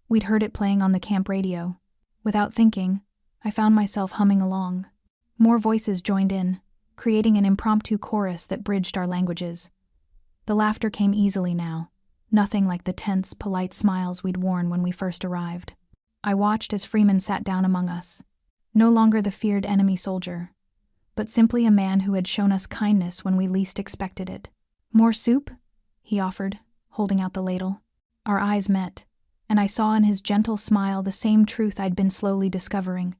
Speaker 1: We'd heard it playing on the camp radio. Without thinking, I found myself humming along. More voices joined in, creating an impromptu chorus that bridged our languages. The laughter came easily now, nothing like the tense, polite smiles we'd worn when we first arrived. I watched as Freeman sat down among us, no longer the feared enemy soldier, but simply a man who had shown us kindness when we least expected it. More soup? He offered, holding out the ladle. Our eyes met, and I saw in his gentle smile the same truth I'd been slowly discovering.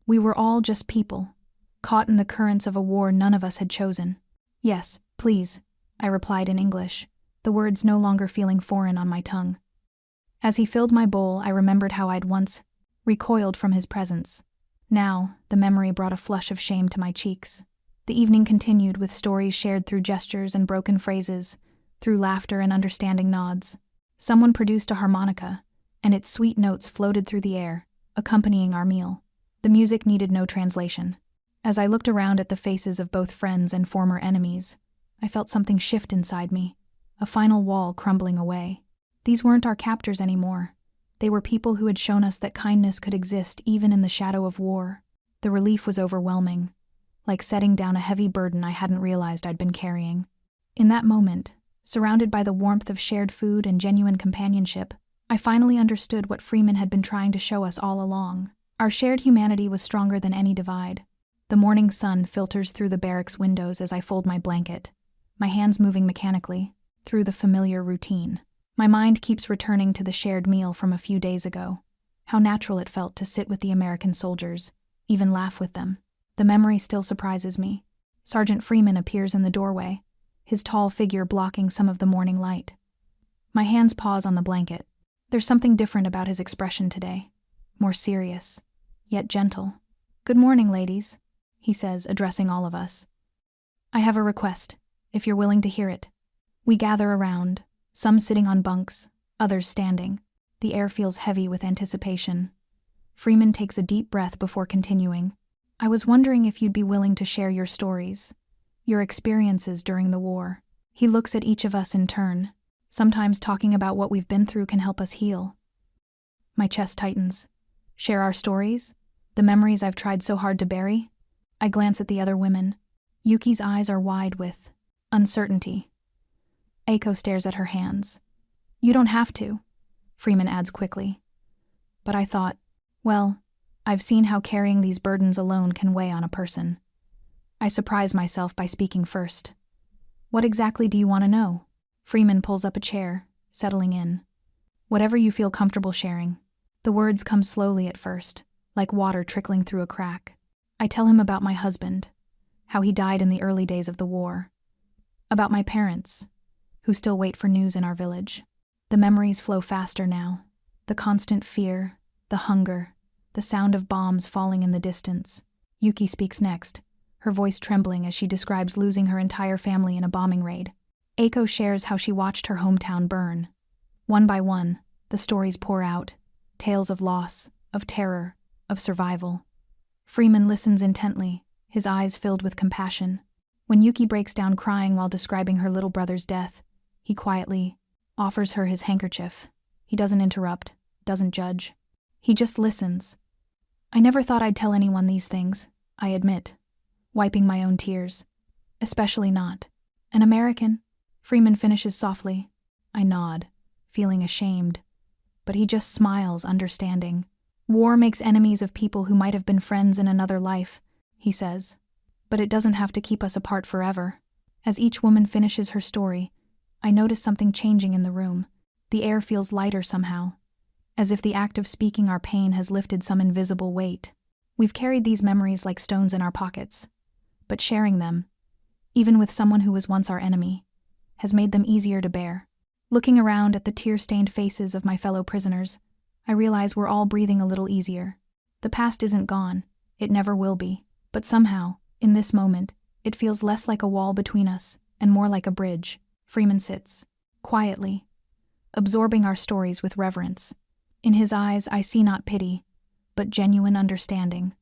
Speaker 1: We were all just people, caught in the currents of a war none of us had chosen. Yes, please, I replied in English, the words no longer feeling foreign on my tongue. As he filled my bowl, I remembered how I'd once recoiled from his presence. Now, the memory brought a flush of shame to my cheeks. The evening continued with stories shared through gestures and broken phrases, through laughter and understanding nods. Someone produced a harmonica, and its sweet notes floated through the air, accompanying our meal. The music needed no translation. As I looked around at the faces of both friends and former enemies, I felt something shift inside me, a final wall crumbling away. These weren't our captors anymore. They were people who had shown us that kindness could exist even in the shadow of war. The relief was overwhelming, like setting down a heavy burden I hadn't realized I'd been carrying. In that moment, surrounded by the warmth of shared food and genuine companionship, I finally understood what Freeman had been trying to show us all along. Our shared humanity was stronger than any divide. The morning sun filters through the barracks windows as I fold my blanket, my hands moving mechanically through the familiar routine. My mind keeps returning to the shared meal from a few days ago. How natural it felt to sit with the American soldiers, even laugh with them. The memory still surprises me. Sergeant Freeman appears in the doorway, his tall figure blocking some of the morning light. My hands pause on the blanket. There's something different about his expression today, more serious, yet gentle. "Good morning, ladies," he says, addressing all of us. "I have a request, if you're willing to hear it." We gather around, some sitting on bunks, others standing. The air feels heavy with anticipation. Freeman takes a deep breath before continuing. "I was wondering if you'd be willing to share your stories, your experiences during the war." He looks at each of us in turn. Sometimes talking about what we've been through can help us heal. My chest tightens. Share our stories? The memories I've tried so hard to bury? I glance at the other women. Yuki's eyes are wide with uncertainty. Eiko stares at her hands. "You don't have to," Freeman adds quickly. But I thought, well, I've seen how carrying these burdens alone can weigh on a person. I surprise myself by speaking first. "What exactly do you want to know?" Freeman pulls up a chair, settling in. "Whatever you feel comfortable sharing." The words come slowly at first, like water trickling through a crack. I tell him about my husband, how he died in the early days of the war. About my parents, who still wait for news in our village. The memories flow faster now. The constant fear, the hunger, the sound of bombs falling in the distance. Yuki speaks next, her voice trembling as she describes losing her entire family in a bombing raid. Eiko shares how she watched her hometown burn. One by one, the stories pour out, tales of loss, of terror, of survival. Freeman listens intently, his eyes filled with compassion. When Yuki breaks down crying while describing her little brother's death, he quietly offers her his handkerchief. He doesn't interrupt, doesn't judge. He just listens. "I never thought I'd tell anyone these things," I admit, wiping my own tears. "Especially not an American." Freeman finishes softly. I nod, feeling ashamed, but he just smiles, understanding. "War makes enemies of people who might have been friends in another life," he says. "But it doesn't have to keep us apart forever." As each woman finishes her story, I notice something changing in the room. The air feels lighter somehow, as if the act of speaking our pain has lifted some invisible weight. We've carried these memories like stones in our pockets, but sharing them, even with someone who was once our enemy, has made them easier to bear. Looking around at the tear-stained faces of my fellow prisoners, I realize we're all breathing a little easier. The past isn't gone, it never will be, but somehow, in this moment, it feels less like a wall between us and more like a bridge. Freeman sits, quietly, absorbing our stories with reverence. In his eyes, I see not pity, but genuine understanding.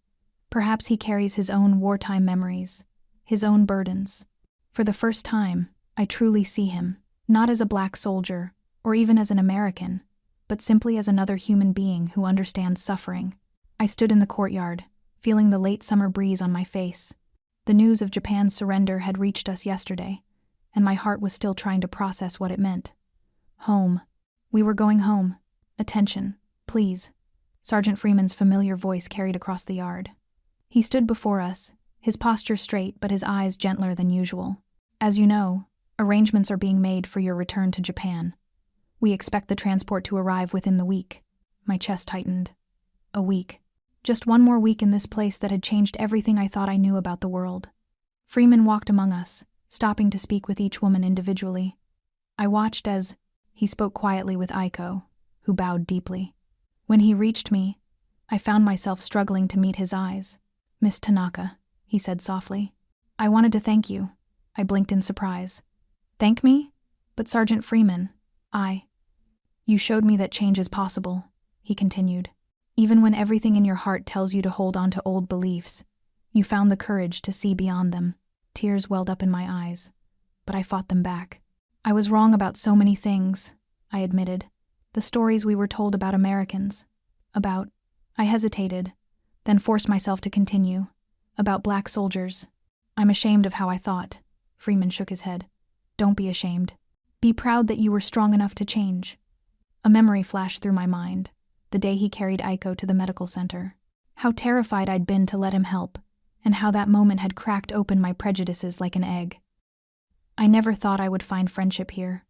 Speaker 1: Perhaps he carries his own wartime memories, his own burdens. For the first time, I truly see him, not as a black soldier, or even as an American, but simply as another human being who understands suffering. I stood in the courtyard, feeling the late summer breeze on my face. The news of Japan's surrender had reached us yesterday, and my heart was still trying to process what it meant. Home. We were going home. "Attention, please." Sergeant Freeman's familiar voice carried across the yard. He stood before us, his posture straight but his eyes gentler than usual. "As you know, arrangements are being made for your return to Japan. We expect the transport to arrive within the week." My chest tightened. A week. Just one more week in this place that had changed everything I thought I knew about the world. Freeman walked among us, stopping to speak with each woman individually. I watched as he spoke quietly with Eiko, who bowed deeply. When he reached me, I found myself struggling to meet his eyes. "Miss Tanaka," he said softly. "I wanted to thank you." I blinked in surprise. "Thank me? But Sergeant Freeman, You showed me that change is possible," he continued. "Even when everything in your heart tells you to hold on to old beliefs, you found the courage to see beyond them." Tears welled up in my eyes, but I fought them back. "I was wrong about so many things," I admitted. "The stories we were told about Americans. About—" I hesitated, then forced myself to continue. "About black soldiers. I'm ashamed of how I thought." Freeman shook his head. "Don't be ashamed. Be proud that you were strong enough to change." A memory flashed through my mind, the day he carried Aiko to the medical center. How terrified I'd been to let him help, and how that moment had cracked open my prejudices like an egg. "I never thought I would find friendship here,"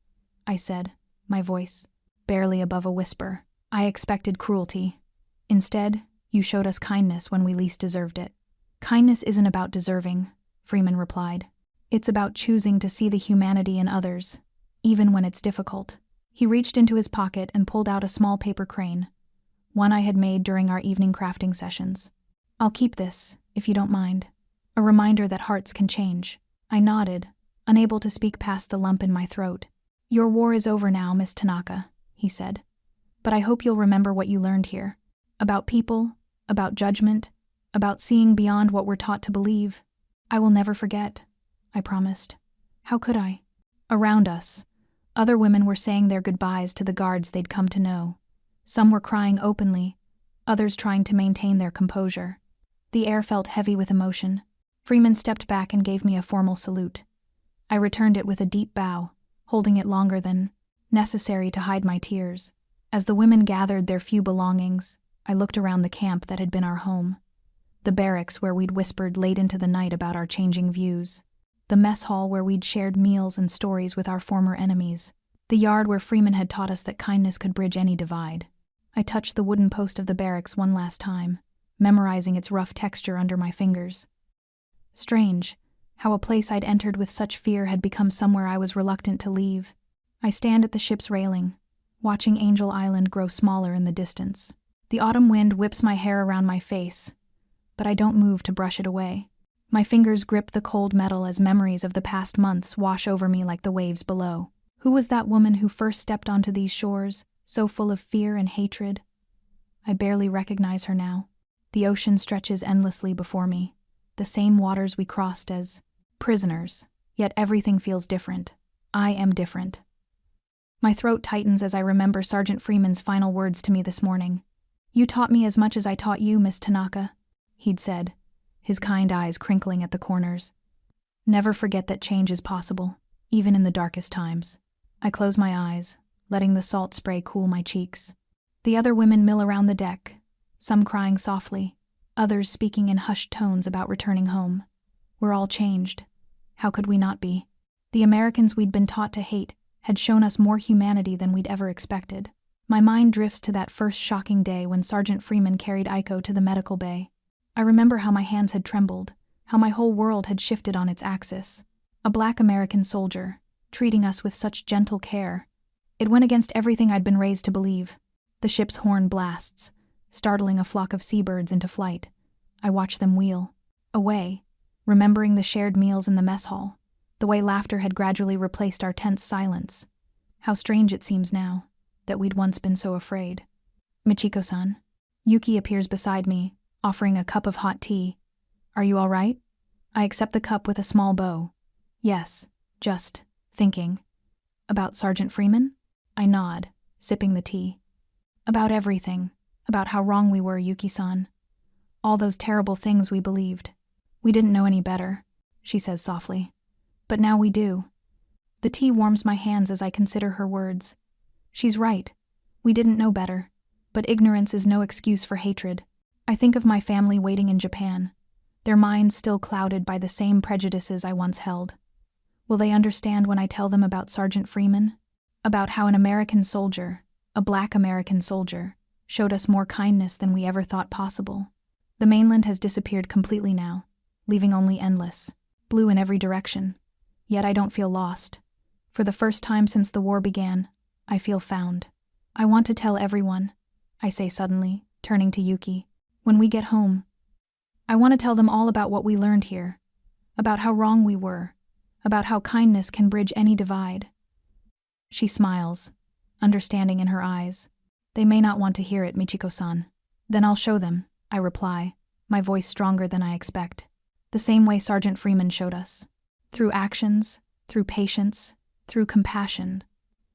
Speaker 1: I said, my voice barely above a whisper. "I expected cruelty. Instead, you showed us kindness when we least deserved it." "Kindness isn't about deserving," Freeman replied. "It's about choosing to see the humanity in others, even when it's difficult." He reached into his pocket and pulled out a small paper crane, one I had made during our evening crafting sessions. "I'll keep this, if you don't mind. A reminder that hearts can change." I nodded, unable to speak past the lump in my throat. "Your war is over now, Miss Tanaka," he said. "But I hope you'll remember what you learned here. About people, about judgment, about seeing beyond what we're taught to believe. I will never forget," I promised. How could I? Around us, other women were saying their goodbyes to the guards they'd come to know. Some were crying openly, others trying to maintain their composure. The air felt heavy with emotion. Freeman stepped back and gave me a formal salute. I returned it with a deep bow, holding it longer than necessary to hide my tears. As the women gathered their few belongings, I looked around the camp that had been our home. The barracks where we'd whispered late into the night about our changing views. The mess hall where we'd shared meals and stories with our former enemies. The yard where Freeman had taught us that kindness could bridge any divide. I touched the wooden post of the barracks one last time, memorizing its rough texture under my fingers. Strange, how a place I'd entered with such fear had become somewhere I was reluctant to leave. I stand at the ship's railing, watching Angel Island grow smaller in the distance. The autumn wind whips my hair around my face, but I don't move to brush it away. My fingers grip the cold metal as memories of the past months wash over me like the waves below. Who was that woman who first stepped onto these shores, so full of fear and hatred? I barely recognize her now. The ocean stretches endlessly before me, the same waters we crossed as prisoners, yet everything feels different. I am different. My throat tightens as I remember Sergeant Freeman's final words to me this morning. "You taught me as much as I taught you, Miss Tanaka," he'd said, his kind eyes crinkling at the corners. "Never forget that change is possible, even in the darkest times." I close my eyes, letting the salt spray cool my cheeks. The other women mill around the deck, some crying softly, others speaking in hushed tones about returning home. We're all changed. How could we not be? The Americans we'd been taught to hate had shown us more humanity than we'd ever expected. My mind drifts to that first shocking day when Sergeant Freeman carried Aiko to the medical bay. I remember how my hands had trembled, how my whole world had shifted on its axis. A black American soldier, treating us with such gentle care. It went against everything I'd been raised to believe. The ship's horn blasts, startling a flock of seabirds into flight. I watched them wheel away, remembering the shared meals in the mess hall, the way laughter had gradually replaced our tense silence. How strange it seems now, that we'd once been so afraid. "Michiko-san." Yuki appears beside me, offering a cup of hot tea. "Are you all right?" I accept the cup with a small bow. "Yes, just thinking." "About Sergeant Freeman?" I nod, sipping the tea. "About everything. About how wrong we were, Yuki-san. All those terrible things we believed. We didn't know any better," she says softly. "But now we do." The tea warms my hands as I consider her words. She's right. We didn't know better. But ignorance is no excuse for hatred. I think of my family waiting in Japan, their minds still clouded by the same prejudices I once held. Will they understand when I tell them about Sergeant Freeman? About how an American soldier, a black American soldier, showed us more kindness than we ever thought possible. The mainland has disappeared completely now, leaving only endless blue in every direction. Yet I don't feel lost. For the first time since the war began, I feel found. "I want to tell everyone," I say suddenly, turning to Yuki. When we get home, I want to tell them all about what we learned here, about how wrong we were, about how kindness can bridge any divide. She smiles, understanding in her eyes. They may not want to hear it, Michiko-san. Then I'll show them, I reply, my voice stronger than I expect. The same way Sergeant Freeman showed us. Through actions, through patience, through compassion.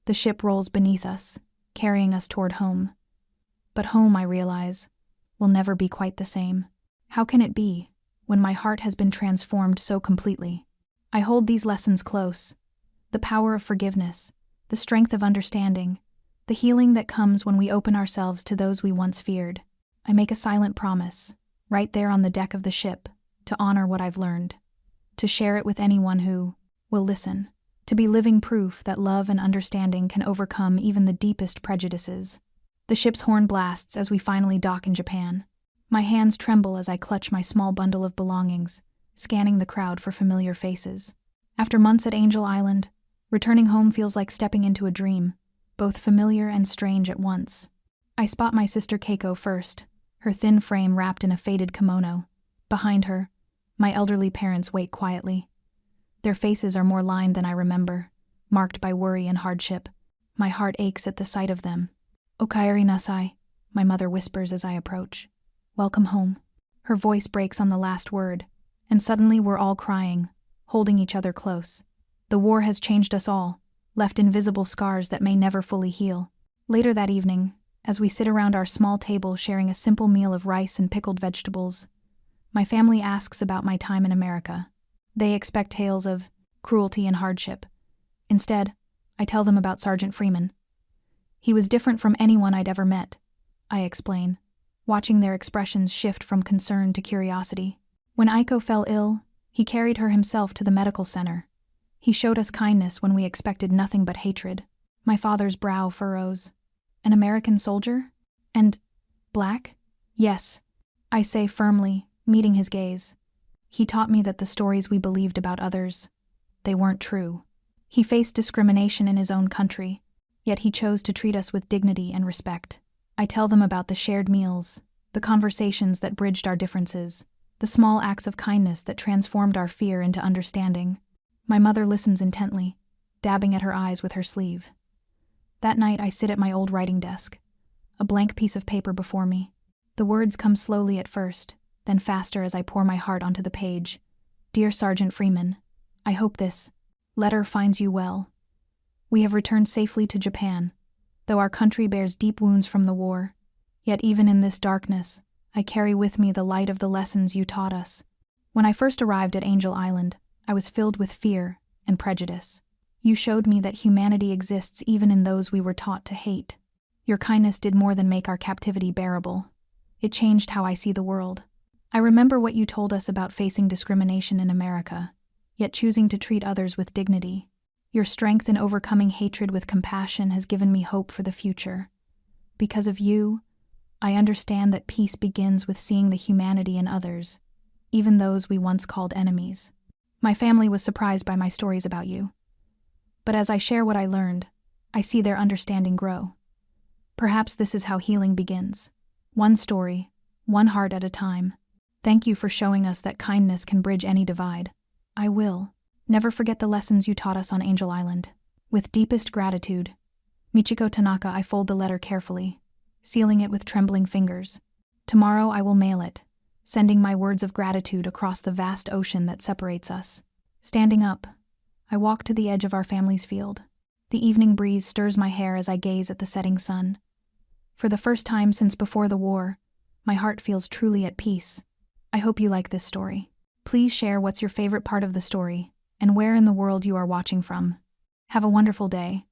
Speaker 1: The ship rolls beneath us, carrying us toward home. But home, I realize, will never be quite the same. How can it be, when my heart has been transformed so completely? I hold these lessons close. The power of forgiveness, the strength of understanding, the healing that comes when we open ourselves to those we once feared. I make a silent promise, right there on the deck of the ship, to honor what I've learned, to share it with anyone who will listen, to be living proof that love and understanding can overcome even the deepest prejudices. The ship's horn blasts as we finally dock in Japan. My hands tremble as I clutch my small bundle of belongings, scanning the crowd for familiar faces. After months at Angel Island, returning home feels like stepping into a dream, both familiar and strange at once. I spot my sister Keiko first, her thin frame wrapped in a faded kimono. Behind her, my elderly parents wait quietly. Their faces are more lined than I remember, marked by worry and hardship. My heart aches at the sight of them. "Okaeri nasai," my mother whispers as I approach. "Welcome home." Her voice breaks on the last word, and suddenly we're all crying, holding each other close. The war has changed us all, left invisible scars that may never fully heal. Later that evening, as we sit around our small table sharing a simple meal of rice and pickled vegetables, my family asks about my time in America. They expect tales of cruelty and hardship. Instead, I tell them about Sergeant Freeman. He was different from anyone I'd ever met, I explain, watching their expressions shift from concern to curiosity. When Aiko fell ill, he carried her himself to the medical center. He showed us kindness when we expected nothing but hatred. My father's brow furrows. An American soldier? And black? Yes, I say firmly, meeting his gaze. He taught me that the stories we believed about others, they weren't true. He faced discrimination in his own country, yet he chose to treat us with dignity and respect. I tell them about the shared meals, the conversations that bridged our differences, the small acts of kindness that transformed our fear into understanding. My mother listens intently, dabbing at her eyes with her sleeve. That night I sit at my old writing desk, a blank piece of paper before me. The words come slowly at first, then faster as I pour my heart onto the page. "Dear Sergeant Freeman, I hope this letter finds you well. We have returned safely to Japan, though our country bears deep wounds from the war. Yet even in this darkness, I carry with me the light of the lessons you taught us. When I first arrived at Angel Island, I was filled with fear and prejudice. You showed me that humanity exists even in those we were taught to hate. Your kindness did more than make our captivity bearable. It changed how I see the world. I remember what you told us about facing discrimination in America, yet choosing to treat others with dignity. Your strength in overcoming hatred with compassion has given me hope for the future. Because of you, I understand that peace begins with seeing the humanity in others, even those we once called enemies. My family was surprised by my stories about you. But as I share what I learned, I see their understanding grow. Perhaps this is how healing begins. One story, one heart at a time. Thank you for showing us that kindness can bridge any divide. I will never forget the lessons you taught us on Angel Island. With deepest gratitude, Michiko Tanaka. I fold the letter carefully, sealing it with trembling fingers. Tomorrow I will mail it, sending my words of gratitude across the vast ocean that separates us. Standing up, I walk to the edge of our family's field. The evening breeze stirs my hair as I gaze at the setting sun. For the first time since before the war, my heart feels truly at peace. I hope you like this story. Please share what's your favorite part of the story and where in the world you are watching from. Have a wonderful day.